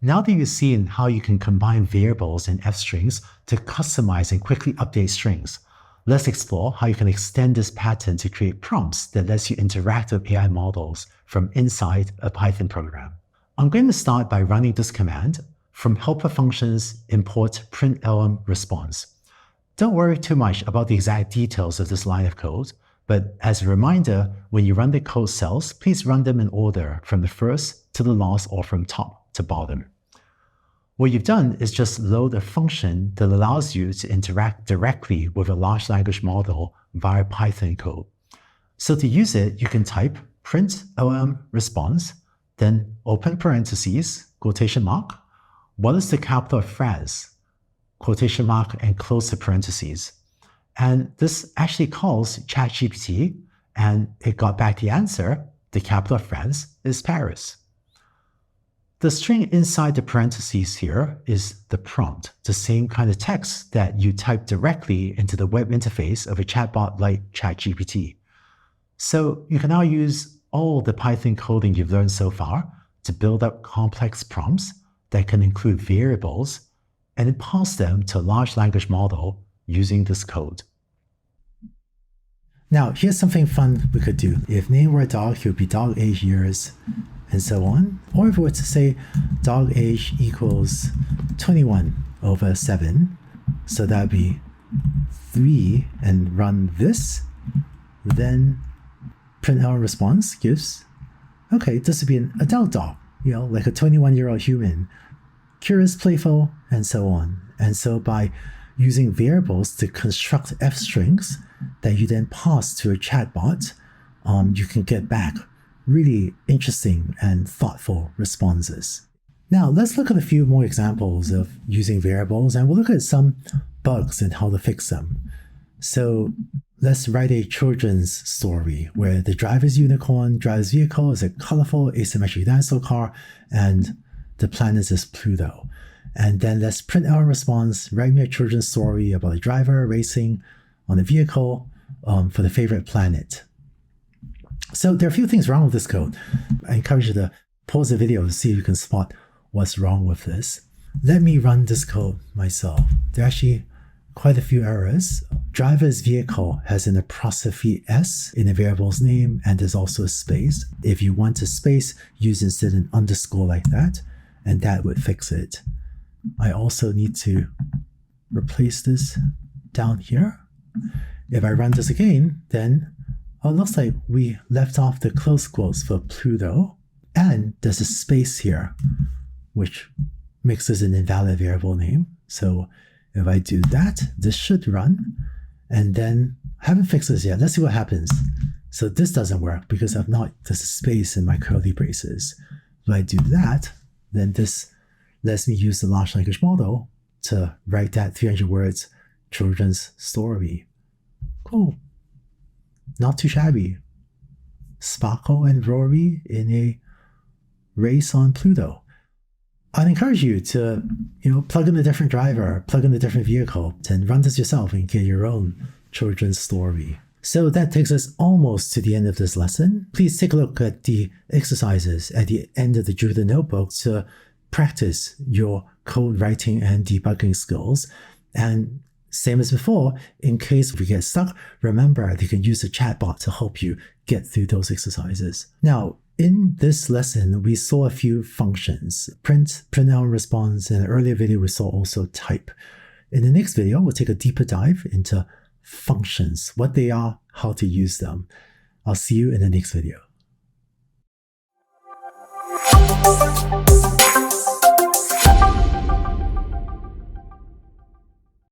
Now that you've seen how you can combine variables and f-strings to customize and quickly update strings, let's explore how you can extend this pattern to create prompts that lets you interact with AI models from inside a Python program. I'm going to start by running this command. From helper functions, import println response. Don't worry too much about the exact details of this line of code, but as a reminder, when you run the code cells, please run them in order from the first to the last or from top to bottom. What you've done is just load a function that allows you to interact directly with a large language model via Python code. So to use it, you can type println response, then open parentheses, quotation mark. What is the capital of phrase? Quotation mark and close the parentheses. And this actually calls ChatGPT, and it got back the answer. The capital of France is Paris. The string inside the parentheses here is the prompt, the same kind of text that you type directly into the web interface of a chatbot like ChatGPT. So you can now use all the Python coding you've learned so far to build up complex prompts that can include variables and then pass them to a large language model using this code. Now, here's something fun we could do. If name were a dog, it would be dog age years, and so on. Or if we were to say dog age equals 21 over 7, so that would be 3, and run this, then println response gives, okay, this would be an adult dog, like a 21-year-old human, curious, playful, and so on. And so by using variables to construct f-strings that you then pass to a chatbot, you can get back really interesting and thoughtful responses. Now, let's look at a few more examples of using variables, and we'll look at some bugs and how to fix them. So let's write a children's story where the driver's unicorn drives vehicle is a colorful asymmetric dinosaur car, and the planet is Pluto. And then let's print our response, write me a children's story about a driver racing on a vehicle for the favorite planet. So there are a few things wrong with this code. I encourage you to pause the video to see if you can spot what's wrong with this. Let me run this code myself. There are actually quite a few errors. Driver's vehicle has an apostrophe S in the variable's name, and there's also a space. If you want a space, use instead an underscore like that, and that would fix it. I also need to replace this down here. If I run this again, then it looks like we left off the close quotes for Pluto, and there's a space here, which makes this an invalid variable name. So if I do that, this should run, and then I haven't fixed this yet. Let's see what happens. So this doesn't work because there's a space in my curly braces. If I do that, then this lets me use the large language model to write that 300 words children's story. Cool. Not too shabby. Sparkle and Rory in a race on Pluto. I'd encourage you to, plug in a different driver, plug in a different vehicle, and run this yourself and get your own children's story. So that takes us almost to the end of this lesson. Please take a look at the exercises at the end of the Jupyter Notebook to practice your code writing and debugging skills. And same as before, in case you get stuck, remember you can use a chatbot to help you get through those exercises. Now, in this lesson, we saw a few functions: print, println response. In an earlier video, we saw also type. In the next video, we'll take a deeper dive into functions, what they are, how to use them. I'll see you in the next video.